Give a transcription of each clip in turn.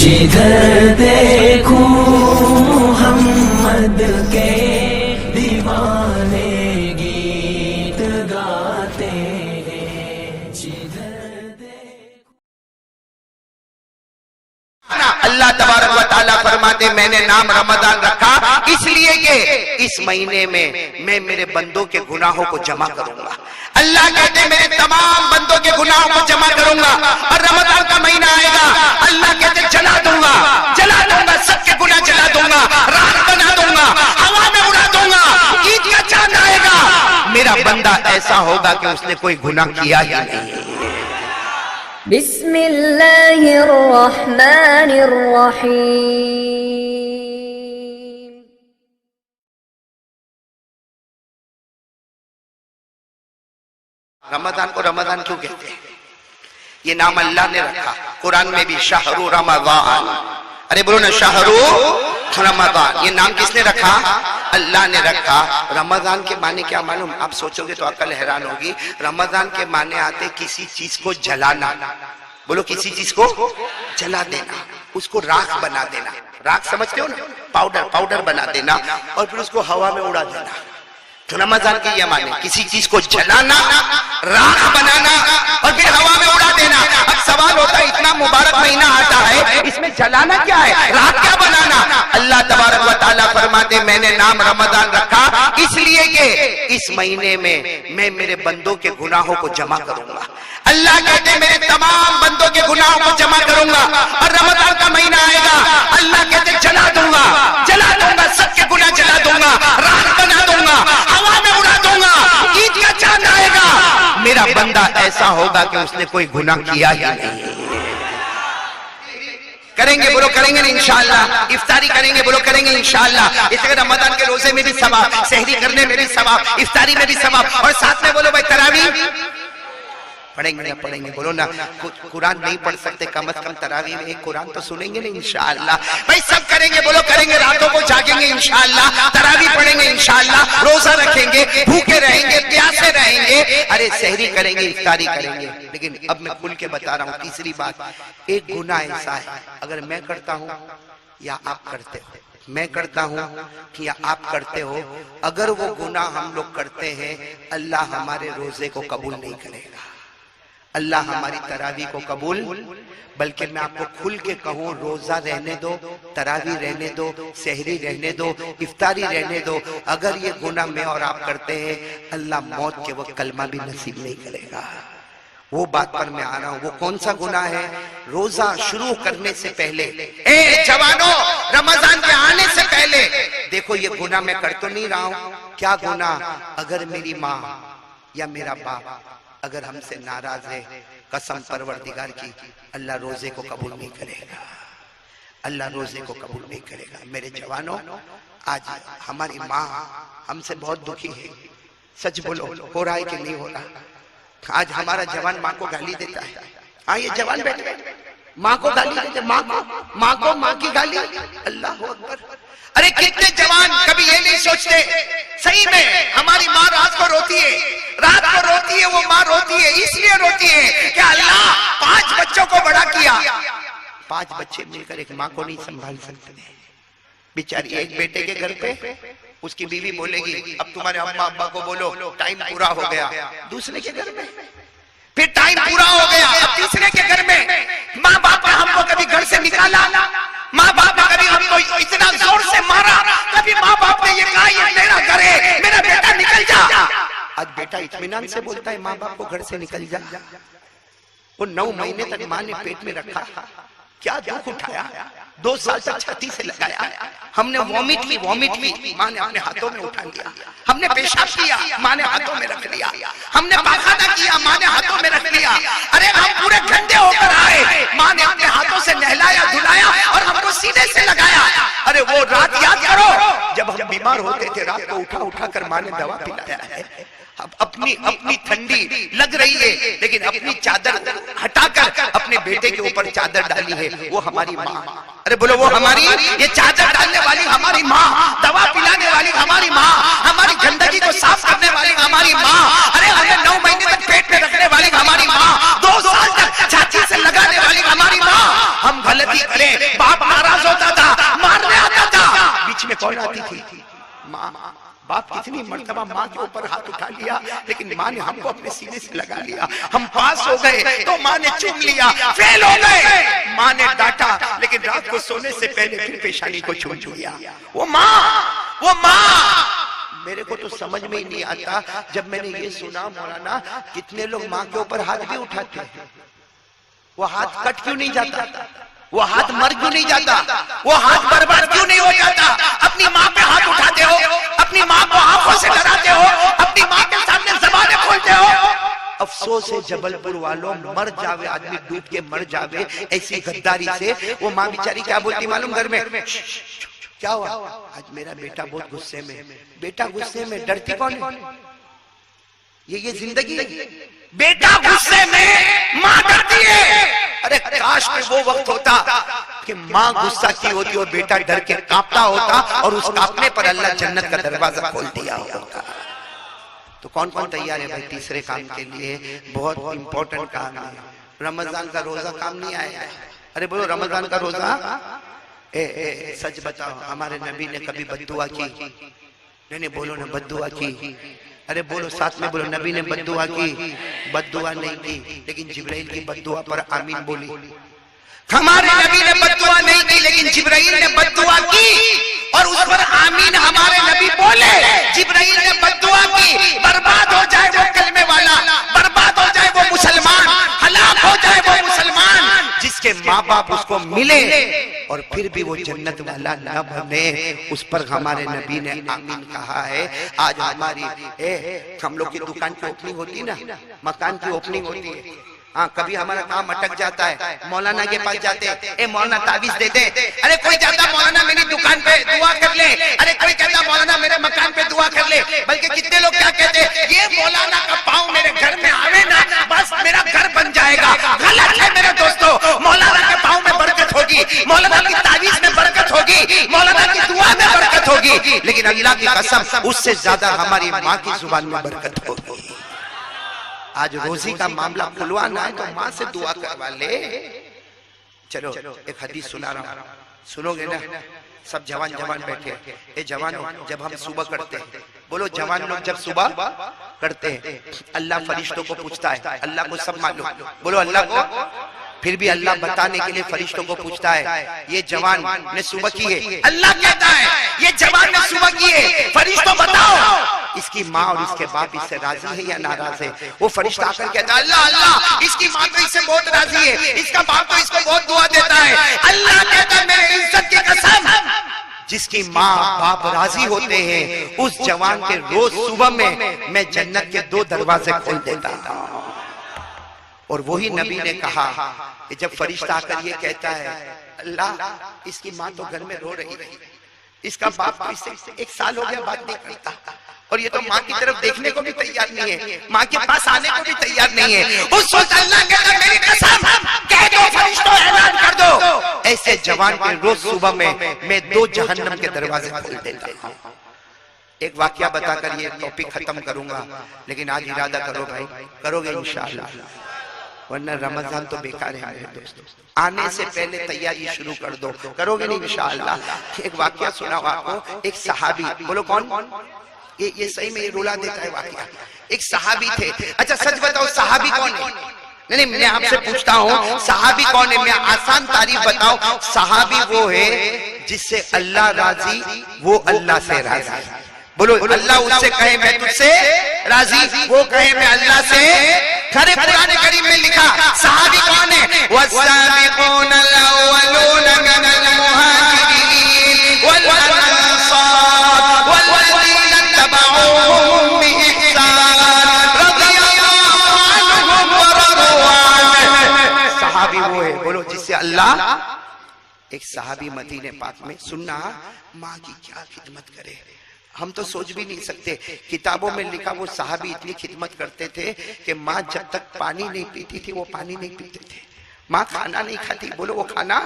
जिधर देखूं मोहम्मद के दीवाने गीत गाते हैं। जिधर देखूं अल्लाह तबारक व तआला फरमाते मैंने नाम रमजान रखा इसलिए कि इस महीने में मैं मेरे बंदों के गुनाहों को जमा करूंगा। अल्लाह कहते मेरे तमाम बंदों के गुनाहों को जमा करूंगा और रमजान का महीना आएगा अल्लाह कहते जला दूंगा सबके गुनाह जला दूंगा, राख बना दूंगा, हवा में उड़ा दूंगा। ईद का चांद आएगा मेरा बंदा ऐसा होगा कि उसने कोई गुनाह किया ही नहीं। बिस्मिल्लाहिर रहमानिर रहीम। रमजान को रमजान क्यों कहते हैं? ये नाम अल्लाह ने रखा कुरान में भी शहरु रमजान। अरे बोलो ना शहरु रमजान। ये नाम किसने रखा? अल्लाह ने रखा। रमजान के माने क्या मालूम? आप सोचोगे तो अकल हैरान होगी। रमजान के माने आते किसी चीज को जलाना। बोलो किसी चीज को जला देना, उसको राख बना देना। राख समझते हो ना? पाउडर बना देना और फिर उसको हवा में उड़ा देना। तो रमजान के ये माने किसी चीज को जलाना, राख बनाना और फिर हवा में उड़ा देना। अब सवाल होता है इतना मुबारक महीना आता है इसमें जलाना क्या है, राख क्या बनाना? अल्लाह तबारक व तआला फरमाते मैंने नाम रमजान रखा इसलिए कि इस महीने में मैं मेरे बंदों के गुनाहों को जमा करूंगा। अल्लाह कहते मेरे तमाम बंदों के गुनाहों को जमा करूंगा और रमजान का महीना आएगा अल्लाह कहते जला दूंगा सबके गुनाह जला दूंगा, राख बना दूंगा, हवा में उड़ा दूंगा। ईद का चांद आएगा मेरा बंदा ऐसा होगा कि उसने कोई गुनाह किया ही नहीं। करेंगे बोलो करेंगे ना इंशाअल्लाह। इफ्तारी करेंगे बोलो करेंगे इंशाअल्लाह। इस तरह रमजान के रोजे में भी सवाब, सहरी करने में भी सवाब, इफ्तारी में भी सवाब और साथ में बोलो भाई तरावी पढ़ेंगे बोलो ना। कुरान नहीं पढ़ सकते कम से कम तरावी में एक कुरान तो सुनेंगे ना इंशाअल्लाह। भाई सब करेंगे बोलो करेंगे, रातों को जागेंगे इंशाअल्लाह, तरावी पढ़ेंगे इंशाअल्लाह, रोजा रखेंगे, भूखे रहेंगे, प्यासे रहेंगे, अरे सहरी करेंगे, इफ्तारी करेंगे। लेकिन अब मैं खुल के बता रहा हूँ तीसरी बात, एक गुनाह ऐसा है अगर मैं करता हूँ या आप करते हो, मैं करता हूं कि या आप करते हो, अगर वो गुनाह हम लोग करते हैं अल्लाह हमारे रोजे को कबूल नहीं करेगा, अल्लाह हमारी तरावी को कबूल। बल्कि मैं आपको खुल के कहूँ रोजा रहने दो, तरावी रहने दो, सहरी रहने दो, इफ्तारी रहने दो, अगर ये गुनाह मैं और आप करते हैं अल्लाह मौत के वक्त कलमा भी नसीब नहीं करेगा। वो बात पर मैं आ रहा हूँ। वो कौन सा गुनाह है? रोजा शुरू करने से पहले, ए जवानों, रमजान के आने से पहले देखो ये गुनाह मैं कर तो नहीं रहा हूँ। क्या गुनाह? अगर मेरी माँ या मेरा बाप अगर हमसे नाराज है, कसम परवरदिगार की, अल्लाह रोजे को कबूल नहीं करेगा, अल्लाह रोजे को कबूल नहीं करेगा। मेरे जवानों, आज हमारी माँ हमसे बहुत दुखी है। सच बोलो, हो रहा है कि नहीं हो रहा? आज हमारा जवान माँ को गाली देता है। हाँ ये जवान बैठे माँ को गाली देते, माँ की गाली, अल्लाह अकबर। अरे कितने जवान कभी ये नहीं सोचते सही में हमारी माँ रात को रोती है, वो माँ रोती है इसलिए रोती है कि अल्लाह 5 बच्चों को बड़ा किया, 5 बच्चे मिलकर एक माँ को नहीं संभाल सकते। बेचारी एक बेटे के घर पे उसकी बीवी बोलेगी अब तुम्हारे अम्मा अब्बा को बोलो टाइम पूरा हो गया, दूसरे के घर में फिर टाइम पूरा हो गया, अब तीसरे के घर में माँ बाप ने हमको कभी घर से निकाला, माँ बाप ने कभी हमको इतना जोर से मारा, कभी माँ बाप ने ये कहा ये मेरा घर है, मेरा बेटा निकल जा। आज बेटा इत्मीनान से बोलता है माँ बाप को घर से निकल जा। वो 9 महीने तक माँ ने पेट में रखा, क्या दुख उठाया, 2 साल तक छाती से लगाया। हमने वॉमिट ली, माँ ने अपने हाथों में उठा लिया। हमने पेशाब किया, माँ ने हाथों में रख लिया। हमने पाखाना किया, माँ ने हाथों में रख लिया। अरे हम पूरे गंदे होकर आए, माँ ने अपने हाथों से नहलाया धुलाया और हमको सीने से लगाया। अरे वो रात याद करो जब हम बीमार होते थे, रात को उठा कर माँ ने दवा पिलाया है। अब अपनी ठंडी लग रही है लेकिन अपनी चादर हटाकर अपने बेटे के ऊपर चादर डाली है, वो हमारी माँ। अरे बोलो वो हमारी, ये चादर डालने वाली हमारी माँ, दवा पिलाने वाली हमारी माँ, हमारी गंदगी को साफ करने वाली हमारी माँ। अरे हमें 9 महीने तक पेट में रखने वाली हमारी माँ, 2 साल तक छाती से लगाने वाली हमारी माँ। हम गलती करें, कौन आती थी? माँ। बाप कितनी मर्तबा माँ के ऊपर हाथ उठा लिया, लेकिन माँ ने हमको अपने सीने से लगा लिया। हम पास हो गए तो माँ ने चूम लिया, फेल हो गए माँ ने डांटा, लेकिन रात को सोने से पहले फिर पेशानी को चूम लिया। वो माँ मेरे को तो समझ में ही नहीं आता। जब मैंने ये सुना मौलाना, कितने लोग माँ के ऊपर हाथ भी उठाते हैं, वो हाथ कट क्यों नहीं जाता? वो हाथ मर क्यों नहीं जाता? वो हाथ बर्बाद क्यों नहीं हो जाता? अपनी माँ पे हाथ उठाते हो, अपनी माँ को आंखों से डराते हो, अपनी माँ के सामने ज़बानें खोलते हो। अफसोस है जबलपुर वालों, मर जावे आदमी, डूब के मर जावे ऐसी गद्दारी से। वो माँ बेचारी क्या बोलती मालूम घर में? क्या हुआ? आज मेरा बेटा बहुत गुस्से में। बेटा गुस्से में, डरती कौन है? ये जिंदगी। बेटा गुस्से में, माँ डरती है। अरे काश में वो वक्त होता कि माँ गुस्सा की होती और बेटा डर के कांपता होता, और उस कांपने पर अल्लाह जन्नत का दरवाजा खोल दिया होता। तो कौन कौन तैयार है भाई तीसरे काम के लिए? बहुत इंपॉर्टेंट काम है। रमजान का रोजा काम नहीं आया। अरे बोलो रमजान का रोजा। सच बताओ, हमारे नबी ने कभी बद्दुआ की? नहीं बोलो ना, बद्दुआ की। अरे बोलो साथ में बोलो, नबी ने बद्दुआ की? बद्दुआ नहीं की, लेकिन जिब्राइल की बद्दुआ पर आमीन बोली। हमारे नबी ने बद्दुआ नहीं की, लेकिन जिब्राइल ने बद्दुआ की और उस पर आमीन हमारे नबी बोले। जिब्राइल ने बद्दुआ की, बर्बाद हो जाए वो कलमे वाला, बर्बाद हो जाए वो मुसलमान, हलाक हो जाए वो मुसलमान जिसके माँ बाप उसको मिले और फिर भी वो जन्नत वाला न बने। उस पर हमारे नबी ने आमीन कहा है। आज हमारी हम लोग की दुकान की ओपनिंग होती ना, मकान की ओपनिंग होती है। हाँ, कभी हमारा काम अटक जाता है, मौलाना के पास जाते हैं, ए मौलाना ताबीज दे दे। अरे कोई कहता मौलाना मेरी दुकान पे दुआ कर ले, अरे कोई कहता मौलाना मेरे मकान पे दुआ कर ले। बल्कि कितने लोग क्या कहते हैं, ये मौलाना का पाँव मेरे घर में आवे ना, बस मेरा घर बन जाएगा। गलत है मेरे दोस्तों। मौलाना के पाँव में बरकत होगी, मौलाना की ताबीज में बरकत होगी, मौलाना की दुआ में बरकत होगी, लेकिन अल्लाह की कसम उससे ज्यादा हमारी माँ की जुबान में बरकत होगी। आज रोजी का मामला खुलवाना है तो माँ से दुआ करवा ले। चलो एक हदीस सुना रहा हूँ, सुनोगे ना? सब जवान बैठे। ए जवानों, जब हम सुबह करते हैं, बोलो जवान लोग जब सुबह करते हैं, अल्लाह फरिश्तों को पूछता है। अल्लाह को सब मालूम, बोलो अल्लाह को। फिर भी अल्लाह बताने के लिए फरिश्तों को पूछता है, ये जवान ने सुबह की है। अल्लाह कहता है ये जवान ने सुबह की है, फरिश्तों बताओ इसकी माँ और इसके बाप इससे राजी है या नाराज है? वो फरिश्ता आकर कहता है, अल्लाह अल्लाह इसकी माँ तो इससे बहुत राजी है, इसका बाप तो इसको बहुत दुआ देता है। अल्लाह कहता है मेरे इज्जत की कसम, जिसकी माँ बाप राजी होते हैं उस जवान के रोज सुबह में मैं जन्नत के 2 दरवाजे खोल देता हूँ। और वही नबी ने कहा कि जब फरिश्ता आकर ये कहता है, अल्लाह इसकी माँ तो घर में रो रही है, इसका बाप तो इससे 1 साल हो गया बात नहीं करता, और ये तो माँ की तरफ देखने को भी तैयार नहीं है, माँ के पास आने को भी तैयार नहीं है। उस वक्त अल्लाह कहता मेरी कसम, कह दो फरिश्तों ऐलान कर दो, ऐसे जवान के रोज सुबह में मैं 2 जहन्नम के दरवाजे खोल देता हूँ। एक वाकया बताकर ये टॉपिक खत्म करूंगा, लेकिन आज इरादा करो भाई, करोगे इंशाअल्लाह, वरना रमजान तो बेकार है मेरे दोस्तों। आने से पहले तैयारी शुरू कर दो, करोगे नहीं इंशाअल्लाह। एक वाकया सुनाओ आपको। एक सहाबी, बोलो कौन? ये सही में ये रुला देता है वाकया। एक सहाबी थे। अच्छा सच बताओ सहाबी कौन है? नहीं मैं आपसे पूछता हूँ सहाबी कौन है? मैं आसान तारीफ बताऊं, सहाबी वो है जिससे अल्लाह राजी, वो अल्लाह से राजी। बोलो अल्लाह उससे कहे मैं तुझसे राजी, वो कहे मैं अल्लाह से। खरे कुरान करीम में लिखा सहाबी कौन है? वस्साबिकून अल-अव्वलून मिनल मुहाजिरीन वल अंसार वल्लज़ीना तबऊहुम बिइहसान रज़ियल्लाहु अन्हुम व रज़ू अन्हु। सहाबी वो है, बोलो जिससे अल्लाह। एक सहाबी मदीने पाक में, सुनना माँ की क्या खिदमत करे, हम तो सोच भी नहीं सकते। किताबों में लिखा वो सहाबी इतनी खिदमत करते थे कि माँ जब तक पानी नहीं पीती थी वो पानी नहीं पीते थे। माँ खाना नहीं खाती, बोलो वो खाना,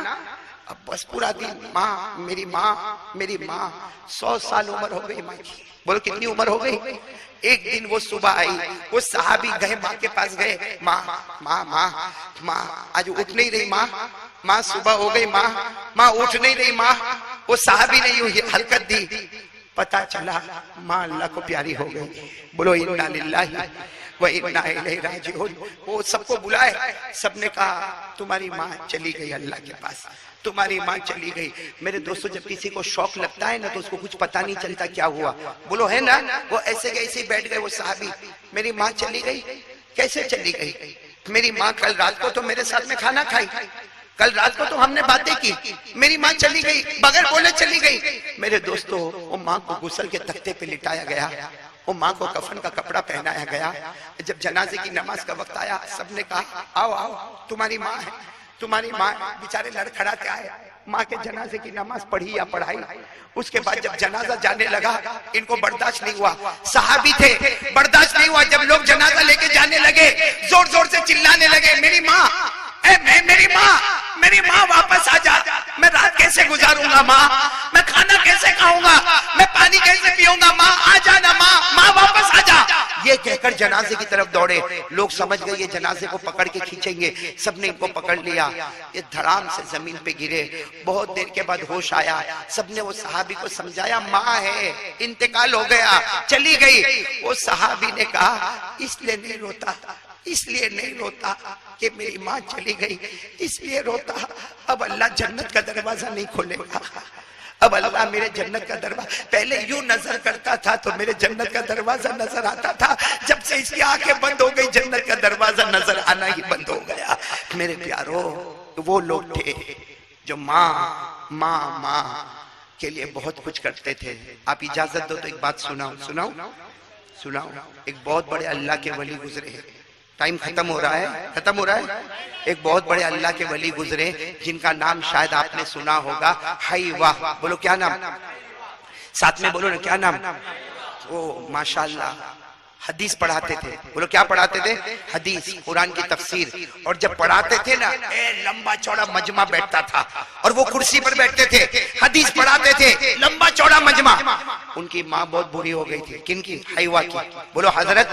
अब बस पूरा दिन माँ मेरी माँ मेरी माँ। 100 साल उम्र हो गई माँ की, बोलो कितनी उम्र हो गई। एक दिन वो सुबह आई, वो सहाबी गए माँ के पास गए, माँ माँ माँ माँ आज उठ नहीं रही माँ, माँ सुबह हो गई माँ, माँ उठ नहीं रही माँ, वो साहबी ने यूं हरकत दी, पता चला माँ अल्लाह को प्यारी हो गई। बोलो इन्ना लिल्लाहि व इन्ना इलैहि राजिऊन। वो सबको बुलाए, सबने कहा तुम्हारी माँ चली गई अल्लाह के पास, तुम्हारी माँ चली गई। मेरे दोस्तों, जब किसी को शौक लगता है ना तो उसको कुछ पता नहीं चलता क्या हुआ। बोलो है ना, वो ऐसे कैसे ही बैठ गए वो साहबी, मेरी माँ चली गई। कैसे चली गई? मेरी माँ कल रात को तो मेरे साथ में खाना खाई, कल रात को तो हमने बातें की, मेरी माँ चली गई, बगैर बोले चली गई। मेरे दोस्तों, वो माँ को गुस्ल के तख्ते पे लिटाया गया, वो माँ को कफन का कपड़ा पहनाया गया। जब जनाजे की नमाज का वक्त आया, सबने कहा आओ आओ तुम्हारी माँ है, तुम्हारी माँ। बेचारे लड़खड़ाते आए, माँ के जनाजे की नमाज पढ़ी या पढ़ाई। उसके बाद जब जनाजा जाने लगा, इनको बर्दाश्त नहीं हुआ, सहाबी थे, बर्दाश्त नहीं हुआ। जब लोग जनाजा लेके जाने लगे, जोर जोर से चिल्लाने लगे, मेरी माँ, मेरी माँ वापस आ जा, मैं रात कैसे गुजारूंगा माँ, मैं खाना कैसे खाऊंगा, मैं पानी कैसे पीऊंगा, माँ आ जाना, माँ वापस आ जा। ये कहकर जनाजे की तरफ दौड़े। लोग समझ गए ये जनाजे को पकड़ के खींचेंगे, सबने इनको पकड़ लिया। ये धड़ाम से जमीन पे गिरे। बहुत देर के बाद होश आया, सबने वो सहाबी को समझाया, माँ है, इंतकाल हो गया, चली गई। वो सहाबी ने कहा इसलिए नहीं रोता, इसलिए नहीं रोता कि मेरी माँ चली गई, इसलिए रोता अब अल्लाह जन्नत का दरवाजा नहीं खोलेगा, अब अल्लाह मेरे जन्नत का दरवाजा। पहले यूं नजर करता था तो मेरे जन्नत का दरवाजा नजर आता था, जब से इसकी आंखें बंद हो गई जन्नत का दरवाजा नजर आना ही बंद हो गया। मेरे प्यारों, वो लोग थे जो माँ के लिए बहुत कुछ करते थे। आप इजाजत दो तो एक बात सुनाओ। एक बहुत बड़े अल्लाह के वली गुजरे, टाइम खत्म हो रहा है। एक बहुत बड़े अल्लाह के वली गुजरे जिनका नाम शायद आपने सुना होगा, हाइवा। बोलो क्या नाम, साथ में बोलो ना क्या नाम। ओ माशाल्लाह, हदीस पढ़ाते थे। बोलो क्या पढ़ाते थे? हदीस, कुरान की तफसीर। और जब पढ़ाते थे ना, लंबा चौड़ा मजमा बैठता था और वो कुर्सी पर बैठते थे, हदीस पढ़ाते थे, लंबा चौड़ा मजमा। उनकी माँ बहुत बुरी हो गई थी। किनकी? हाइवा की। बोलो हजरत,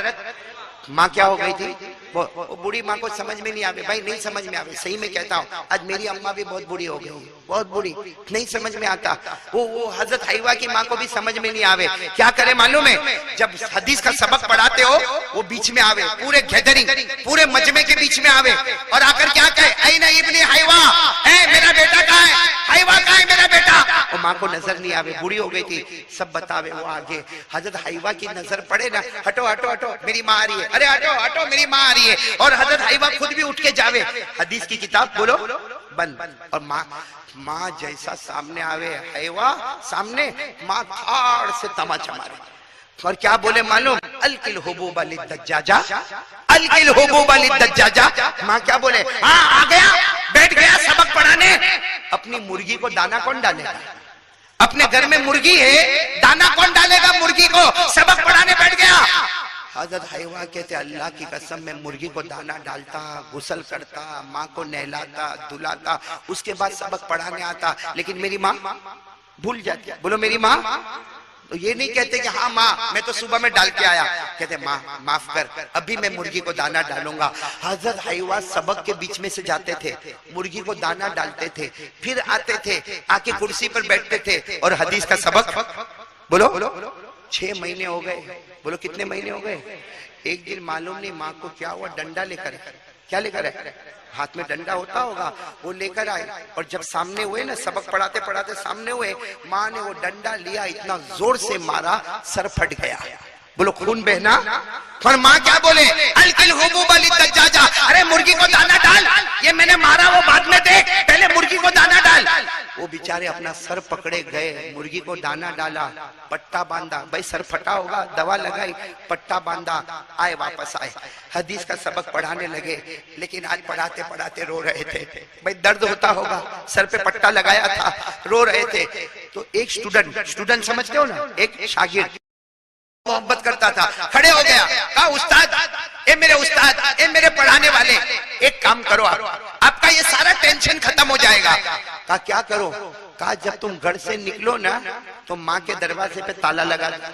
माँ क्या हो गई थी? वो बूढ़ी माँ को समझ में नहीं आवे भाई, नहीं समझ में आवे, सही में कहता हूँ। आज मेरी अम्मा भी बहुत बूढ़ी हो गई, बहुत बूढ़ी, नहीं समझ में आता। वो हजरत हाइवा की माँ को भी समझ में नहीं आवे। क्या करे मालूम है? जब हदीस का सबक पढ़ाते हो वो बीच में आवे, पूरे गैदरिंग, पूरे मजमे के बीच में आवे और आकर क्या कहे, ऐना इब्ने हाइवा, मेरा बेटा कहाँ है? हाइवा कहाँ है मेरा बेटा? वो माँ को नजर नहीं आवे, बूढ़ी हो गई थी। सब बतावे वो आगे। हजरत हाइवा की नजर पड़े ना, हटो हटो हटो मेरी माँ आ रही है, अरे हटो हटो मेरी माँ आ रही है। और हजरत हाइवा खुद भी उठ के जावे, हदीस की किताब बोलो बंद। और माँ जैसा सामने आवे, हाइवा सामने, माँ थाड़ से तमाचा मारे और क्या बोले मालूम? अलकिल हुबूबा लिद्दज्जाजा, अलकिल हुबूबा लिद्दज्जाजा। माँ क्या बोले? हाँ आ गया, बैठ गया सबक पढ़ाने। अपनी मुर्गी को दाना कौन डालेगा? अपने घर में मुर्गी है, दाना कौन डालेगा मुर्गी को? सबक पढ़ाने बैठ गया। हजरत हाइवा कहते अल्लाह की कसम, मैं मुर्गी को दाना डालता, गुस्ल करता, माँ को नहलाता, धुलाता, उसके बाद सबक पढ़ाने आता, लेकिन मेरी माँ भूल जाती। बोलो मेरी माँ। तो ये नहीं कहते कि हाँ माँ मैं तो सुबह में डाल के आया, कहते माँ माफ कर, अभी मैं मुर्गी को दाना डालूंगा। हजरत हाइवा सबक के बीच में से जाते थे, मुर्गी को दाना डालते थे, फिर आते थे, आके कुर्सी पर बैठते थे और हदीस का सबक। बोलो 6 महीने हो गए। बोलो कितने महीने हो गए? एक दिन मालूम नहीं माँ को क्या हुआ, डंडा लेकर, क्या लेकर है? हाथ में डंडा होता होगा, वो लेकर आए और जब सामने हुए ना, सबक पढ़ाते पढ़ाते सामने हुए, माँ ने वो डंडा लिया, इतना जोर से मारा, सर फट गया। बोलो खून बहना। और माँ क्या बोले? अलकिल हुबूबा लिद्दज्जाजा, अरे मुर्गी को दाना डाल, ये मैंने मारा वो बाद में देख, पहले मुर्गी को दाना डाल। वो बेचारे अपना सर पकड़े गए, मुर्गी को दाना डाला, पट्टा बांधा, भाई सर फटा होगा, दवा लगाई, पट्टा बांधा, आए वापस आए, हदीस का सबक पढ़ाने लगे। लेकिन आज पढ़ाते पढ़ाते रो रहे थे, भाई दर्द होता होगा, सर पे पट्टा लगाया था, रो रहे थे। तो एक स्टूडेंट समझते हो ना, एक शागिर्द मोहब्बत करता था, खड़े हो गया, कहा उस्ताद, ए मेरे उस्ताद, ए मेरे पढ़ाने वाले, एक काम करो, आपका ये सारा टेंशन खत्म हो जाएगा। कहा क्या करो? कहा जब तुम घर से निकलो ना तो माँ के दरवाजे पे ताला लगा दो,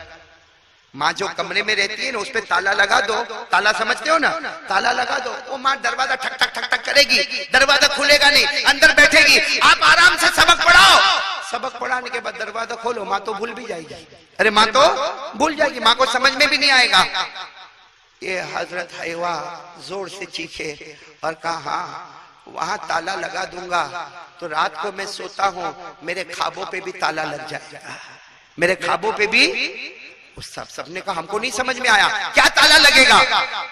माँ जो कमरे में रहती है ना उस पे ताला लगा दो। ताला समझते हो ना? ताला लगा दो, वो माँ दरवाजा ठक ठक ठक ठक करेगी, दरवाजा खुलेगा नहीं, अंदर बैठेगी, आप आराम से सबक पढ़ाओ। सबक पढ़ाने के बाद दरवाजा खोलो, माँ तो भूल भी जाएगी। अरे माँ तो भूल जाएगी, माँ को समझ में भी नहीं आएगा। ये हजरत हवा जोर से चीखे और कहा हाँ वहां ताला लगा दूंगा तो रात को मैं सोता हूं मेरे ख्वाबों पे भी ताला लग जाएगा, मेरे ख्वाबों पे भी। उस सबने कहा हमको नहीं समझ में आया, क्या ताला लगेगा?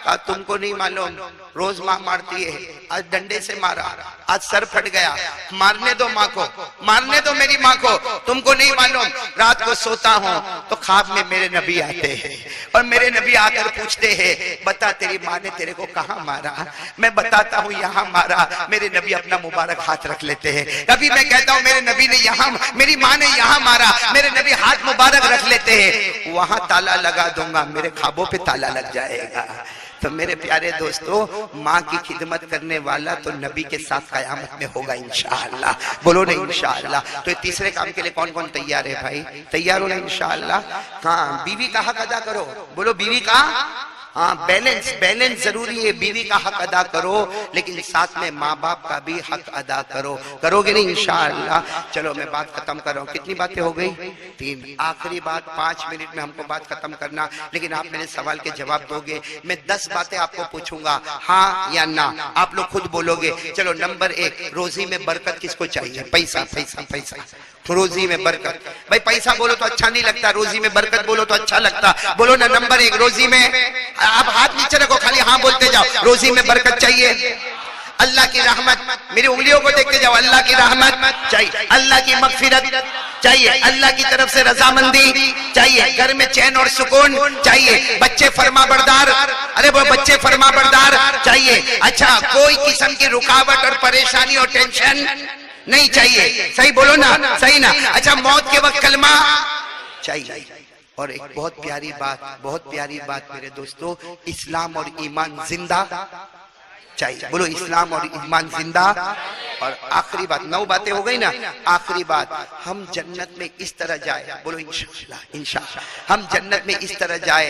कहा तुमको नहीं मालूम, रोज माँ मारती है, आज डंडे से मारा, आज सर फट गया, मारने दो माँ को, मारने दो मेरी माँ को। तुमको नहीं मालूम, रात को सोता हूँ तो ख्वाब में मेरे नबी आते हैं और मेरे नबी आकर पूछते हैं बता तेरी माँ ने तेरे को कहाँ मारा? मैं बताता हूँ यहाँ मारा। मेरे नबी अपना मुबारक हाथ रख लेते हैं। कभी मैं कहता हूँ मेरे नबी ने यहाँ, मेरी माँ ने यहाँ मारा, मेरे नबी हाथ मुबारक रख लेते हैं, वहां ताला लगा दूंगा, मेरे ख्वाबों पे ताला लग जाएगा। तो मेरे प्यारे दोस्तों, माँ की खिदमत करने वाला तो नबी के साथ कयामत में होगा इंशाअल्लाह। बोलो ना इंशाअल्लाह। तो तीसरे काम के लिए कौन कौन तैयार है भाई? तैयार हो ना इंशाअल्लाह? हाँ, बीवी का हक अदा करो। बोलो बीवी का, हाँ बैलेंस, बैलेंस जरूरी है। बीवी का हक अदा करो लेकिन साथ में माँ बाप का भी हक अदा करो। करोगे नहीं इंशाअल्लाह? चलो मैं बात खत्म कर रहा हूँ। कितनी बातें हो गई? 3। आखिरी बात, 5 मिनट में हमको बात खत्म करना, लेकिन आप मेरे सवाल के जवाब दोगे। मैं 10 बातें आपको पूछूंगा, हाँ या ना, आप लोग खुद बोलोगे। चलो नंबर 1, रोजी में बरकत किसको चाहिए? पैसा पैसा पैसा, रोजी में बरकत। भाई पैसा बोलो तो अच्छा नहीं लगता, रोजी में बरकत बोलो तो अच्छा लगता। बोलो ना नंबर 1 रोजी में, आप हाथ नीचे रखो, खाली हाँ बोलते जाओ। रोजी में बरकत चाहिए, अल्लाह की रहमत, मेरी उंगलियों को देखते जाओ, अल्लाह की रहमत चाहिए, अल्लाह की मगफिरत चाहिए, अल्लाह की तरफ से रजामंदी चाहिए, घर में चैन और सुकून चाहिए, बच्चे फरमाबरदार, अरे वो बच्चे फरमाबरदार चाहिए। अच्छा, कोई किस्म की रुकावट और परेशानी और टेंशन नहीं चाहिए। सही बोलो ना, सही ना? अच्छा, मौत के वक्त कलमा चाहिए। और एक बहुत प्यारी बात, बहुत प्यारी बात मेरे दोस्तों, इस्लाम और ईमान जिंदा चाहिए। बोलो इस्लाम और ईमान जिंदा। और आखिरी बात, 9 बातें हो गई ना, आखिरी बात, हम जन्नत में इस तरह जाए, बोलो इंशाअल्लाह, इंशाअल्लाह हम जन्नत में इस तरह जाए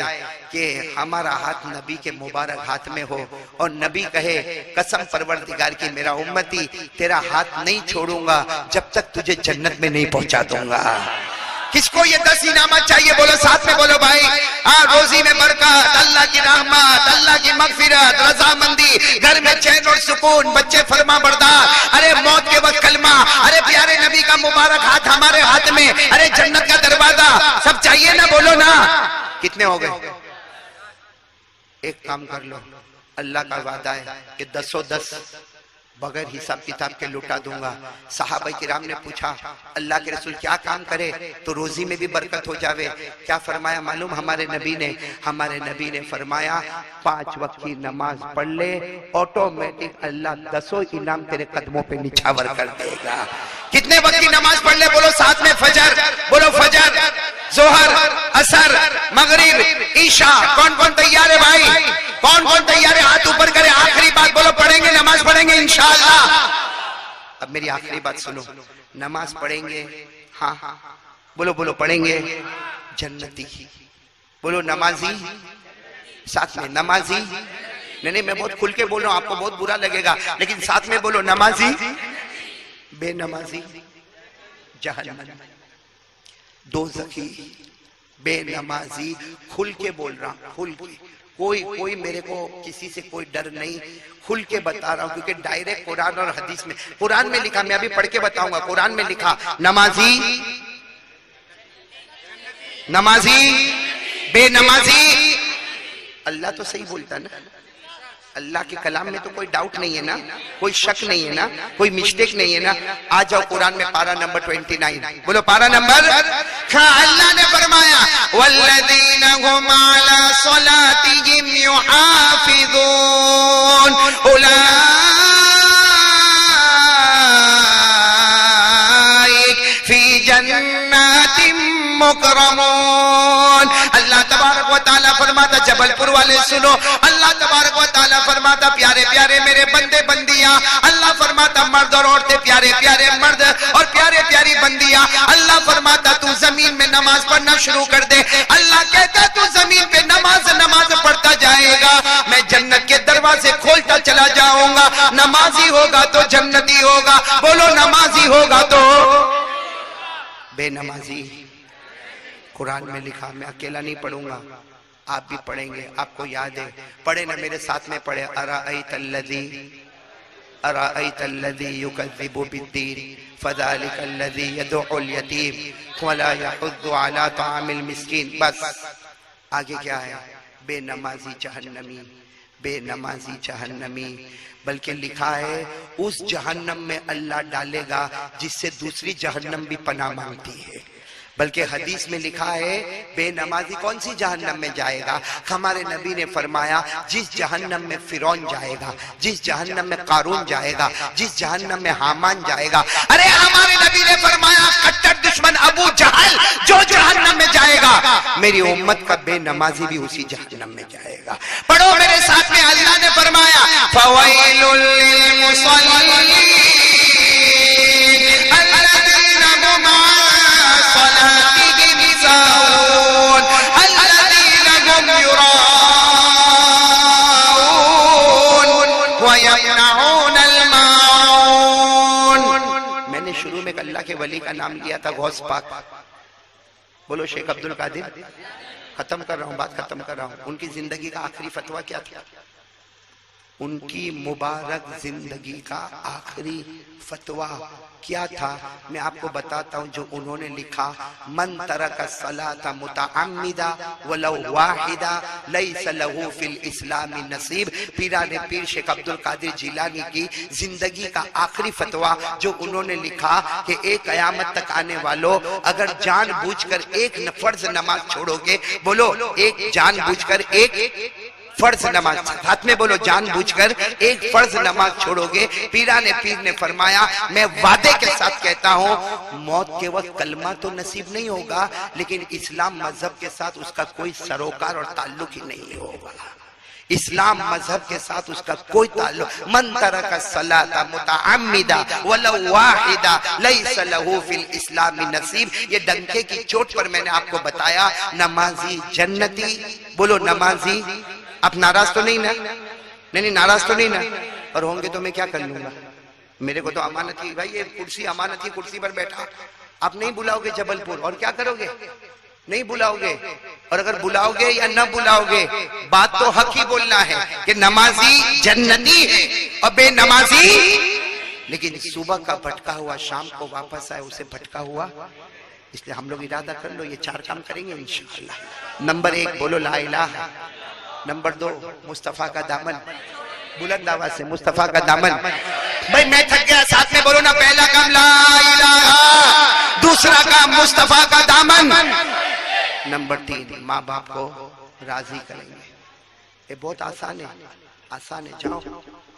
कि हमारा हाथ नबी के मुबारक हाथ में हो और नबी कहे कसम परवरदिगार की मेरा उम्मती तेरा हाथ नहीं छोड़ूंगा जब तक तुझे जन्नत में नहीं पहुंचा दूंगा। किसको ये 10 इनामत चाहिए? बोलो साथ में बोलो भाई। हाँ, रोजी में बरकत, अल्लाह की रहमत, अल्लाह की मगफिरत, रजामंदी, घर में चैन और सुकून, बच्चे फरमाबरदार, अरे मौत के वक्त कलमा, अरे प्यारे नबी का मुबारक हाथ हमारे हाथ में, अरे जन्नत का दरवाजा, सब चाहिए ना? बोलो ना। कितने हो गए? एक काम कर लो, अल्लाह का वादा है कि 10 बगैर हिसाब किताब के लुटा दूंगा। सहाबा किराम ने पूछा अल्लाह के रसूल क्या काम करे तो रोजी में भी बरकत हो जावे? क्या फरमाया मालूम हमारे नबी ने? हमारे नबी ने फरमाया 5 वक्त की नमाज पढ़ ले, ऑटोमेटिक अल्लाह 10 इनाम तेरे कदमों पे निछावर कर देगा। कितने वक्त की नमाज पढ़ ले? बोलो साथ में फजर, बोलो फजर, जोहर, असर, मगरिब, ईशा। कौन कौन तैयार है भाई? कौन कौन तैयार है? हाथ ऊपर करे। आखिरी बात बोलो, पढ़ेंगे, नमाज पढ़ेंगे इंशाअल्लाह। अब मेरी आखिरी बात सुनो, नमाज पढ़ेंगे, हाँ बोलो बोलो, पढ़ेंगे जन्नती। बोलो नमाजी, साथ में नमाजी। नहीं मैं बहुत खुल के बोल रहा हूं, आपको बहुत बुरा लगेगा, लेकिन साथ में बोलो नमाजी, बेनमाजी जहन्नम, दोज़खी, बेनमाजी। खुल के बोल रहा हूं, खुल के। कोई मेरे को किसी से कोई डर नहीं, खुल के बता रहा हूं, क्योंकि डायरेक्ट कुरान और हदीस में, कुरान में लिखा, मैं अभी पढ़ के बताऊंगा, कुरान में लिखा नमाजी, नमाजी, बेनमाजी। अल्लाह तो सही बोलता ना, अल्लाह के कलाम में तो कोई डाउट नहीं है ना, कोई शक नहीं है ना, कोई मिस्टेक नहीं है ना। आ जाओ कुरान में पारा नंबर 29, बोलो पारा नंबर। अल्लाह ने फरमाया वल्लज़ीना हुम अला सलातिहिम युहाफिज़ून उलाइक फी जन्नातिम मुकरमून। अल्लाह तबारक व तआला फरमाता, जबलपुर वाले सुनो, अल्लाह तबारक व तआला फरमाता प्यारे प्यारे मेरे बंदे बंदियां, अल्लाह फरमाता मर्द और औरतें, प्यारे प्यारे मर्द और प्यारे प्यारी बंदियां, अल्लाह फरमाता तू जमीन में नमाज पढ़ना शुरू कर दे। अल्लाह कहता तू जमीन पे नमाज पढ़ता जाएगा, मैं जन्नत के दरवाजे खोलता चला जाऊंगा। नमाजी होगा तो जन्नती होगा, बोलो नमाजी होगा तो। बेनमाजी। कुरान में लिखा, मैं अकेला नहीं पढ़ूंगा, आप भी पढ़ेंगे, आपको याद है, पढ़े ना, मेरे साथ में पढ़े। अराअयतल्लज़ी युकज़्ज़िबु बिद्दीन फ़ज़ालिकल्लज़ी यदउल यतीम वला यहुद्दु अला तआमिल मिस्कीन। बस आगे क्या है? बेनमाजी जहन्नमी, बेनमाजी जहन्नमी। बल्कि लिखा है उस जहन्नम में अल्लाह डालेगा जिससे दूसरी जहन्नम भी पनाह मांगती है। बल्कि हदीस में लिखा है बेनमाजी कौन सी जहन्नम में जाएगा? हमारे नबी ने फरमाया जिस जहन्नम में फिरौन जाएगा, जिस जहन्नम में कारून जाएगा, जिस जहन्नम में हामान जाएगा। अरे हमारे नबी ने फरमाया कट्टर दुश्मन अबू जहल जो जहन्नम में जाएगा, मेरी उम्मत का बेनमाजी भी उसी जहन्नम में जाएगा। पढ़ो मेरे साथ में, अल्लाह ने फरमाया फवैलुल लिल मुसल्लीन अल्लज़ीना हुम मैंने शुरू में अल्लाह के वली का नाम लिया था गौस पाक। बोलो शेख अब्दुल कादिर। खत्म कर रहा हूँ, बात खत्म कर रहा हूँ। उनकी जिंदगी का आखिरी फतवा क्या था? उनकी मुबारक जिंदगी का आखिरी फतवा क्या था? मैं आपको बताता हूं जो उन्होंने लिखा। मन तरका सलाता मुतअम्मिदा वलौ वाहिदा लैसा लहू फिल इस्लामी नसीब। पीराने पीर शेख अब्दुल कादिर जिलानी की जिंदगी का आखिरी फतवा जो उन्होंने लिखा कि एक कयामत तक आने वालों, अगर जानबूझकर एक फर्ज नमाज छोड़ोगे, बोलो एक जानबूझकर एक फर्ज नमाज, हाथ में बोलो जानबूझकर एक फर्ज नमाज छोड़ोगे, पीराने पीर ने फरमाया मैं वादे के साथ कहता हूं मौत के वक्त कलमा तो नसीब नहीं होगा, लेकिन इस्लाम मजहब के साथ उसका कोई सरोकार और ताल्लुक ही नहीं होगा। इस्लाम मजहब के साथ उसका कोई ताल्लुक। मन तरका सलाता मुतअम्मिदा वलौ वाहिदा लैसा लहू फिल इस्लामी नसीब। ये डंके की चोट पर मैंने आपको बताया नमाजी जन्नती। बोलो नमाजी। आप नाराज तो नहीं ना? नहीं नाराज तो नहीं ना? और होंगे तो मैं क्या कर लूंगा? मेरे को तो अमानत ही भाई, ये कुर्सी अमानत ही, कुर्सी पर बैठा। आप नहीं बुलाओगे जबलपुर और क्या करोगे? नहीं बुलाओगे। और अगर बुलाओगे या न बुलाओगे, बात तो हक ही बोलना है कि नमाजी जन्नती है और बेनमाजी। लेकिन सुबह का भटका हुआ शाम को वापस आए, उसे भटका हुआ। इसलिए हम लोग इरादा कर लो ये 4 काम करेंगे इंशाअल्लाह। नंबर 1 बोलो ला इलाहा। नंबर 2 मुस्तफा का दामन। बुलंद आवाज से मुस्तफा का दामन। भाई मैं थक गया, साथ में बोलो ना। पहला काम ला इलाहा, दूसरा काम मुस्तफा का दामन। नंबर 3 माँ बाप को राजी करेंगे। ये बहुत आसान है, आसान है। जाओ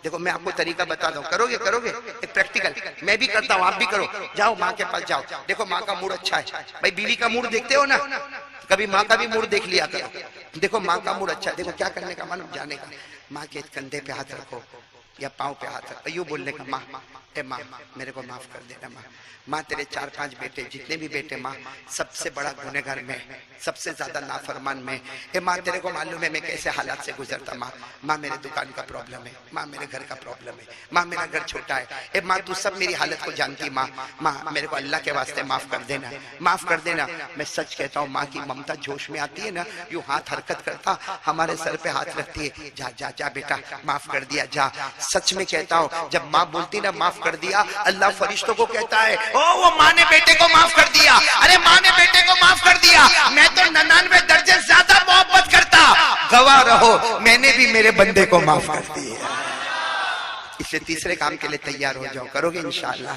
देखो मैं आपको तरीका बताता हूँ, करोगे करोगे एक प्रैक्टिकल। मैं भी करता हूँ, आप भी करो। जाओ माँ के पास जाओ, देखो माँ का मूड अच्छा है। भाई बीवी का मूड देखते हो ना, कभी माँ का भी मूड देख लिया करो। देखो माँ का मूड अच्छा है, देखो क्या करने का मन, जाने का। माँ के कंधे पे हाथ रखो या पाँव पे हाथ रखो, यूं बोलने का माँ ए माँ मेरे को माफ कर देना। माँ माँ तेरे 4-5 बेटे, जितने भी बेटे माँ, सबसे बड़ा गुनहगार मैं, सबसे ज्यादा नाफरमान मैं। ए माँ तेरे को मालूम है मैं कैसे हालात से गुजरता। माँ माँ मेरे दुकान का प्रॉब्लम है, माँ मेरे घर का प्रॉब्लम है, माँ मेरा घर छोटा है। ए माँ तू सब मेरी हालत को जानती। माँ माँ मेरे को अल्लाह के वास्ते माफ कर देना, माफ कर देना। मैं सच कहता हूँ माँ की ममता जोश में आती है ना, यूं हाथ हरकत करता हमारे सर पे हाथ रखती है। जा जा जा बेटा माफ कर दिया जा। सच में कहता हूँ जब माँ बोलती ना माफ कर दिया, अल्लाह फरिश्तों को कहता है ओ वो माँ ने बेटे को माफ कर दिया। अरे माँ ने बेटे को माफ कर दिया, मैं तो 99 दर्जे ज्यादा मोहब्बत करता। गवाह रहो मैंने भी मेरे बंदे को माफ कर दिया। इसलिए तीसरे काम के लिए तैयार हो जाओ, करोगे इंशाअल्लाह।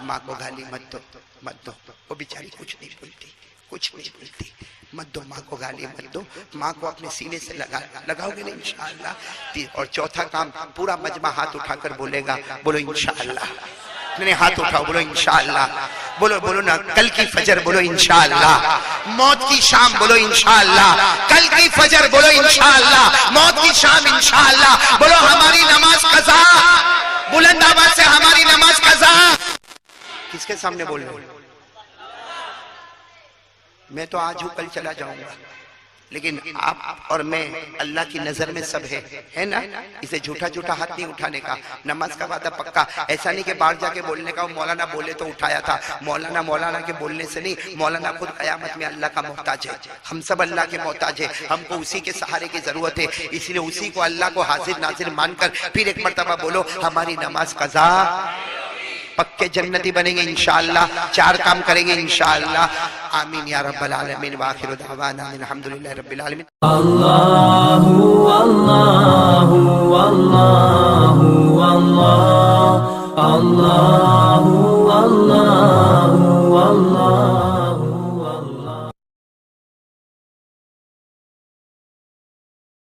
माँ को गाली मत दो, मत दो, वो बेचारी कुछ नहीं बोलती, कुछ नहीं बोलती। मत दो माँ को गाली, मत दो। माँ को अपने सीने से लगाओगे नहीं इंशाअल्लाह। और चौथा काम पूरा मजमा हाथ उठाकर बोलेगा, बोलो इंशाअल्लाह। नहीं हाथ उठाओ, बोलो इंशाअल्लाह। बोलो बोलो ना कल की फजर, बोलो इंशाअल्लाह। मौत की शाम, बोलो इंशाअल्लाह। कल की फजर, बोलो इंशाअल्लाह। मौत की शाम, इंशाअल्लाह। बोलो हमारी नमाज कज़ा। बुलंद आवाज से हमारी नमाज कज़ा। किसके सामने बोल रहे हो? मैं तो आज हूं कल चला जाऊंगा, लेकिन आप और मैं अल्लाह की नजर में सब है ना। इसे झूठा झूठा हाथ नहीं उठाने का, नमाज का वादा पक्का। ऐसा नहीं कि बाहर जाके बोलने का, मौलाना बोले तो उठाया था। मौलाना के बोलने से नहीं, मौलाना खुद कयामत में अल्लाह का मोहताज है। हम सब अल्लाह के मोहताज है, हमको उसी के सहारे की जरूरत है। इसलिए उसी को अल्लाह को हाजिर नाजिर मानकर फिर एक मर्तबा बोलो, हमारी नमाज कज़ा, पक्के जन्नती बनेंगे इंशाअल्लाह। 4 काम करेंगे इंशाअल्लाह। आमीन या रब्बल आलमीन। व आखिरु दावाना अल्हम्दुलिल्लाहि रब्बिल आलमीन। अल्लाहु अल्लाहु अल्लाहु अल्लाह, अल्लाहु अल्लाहु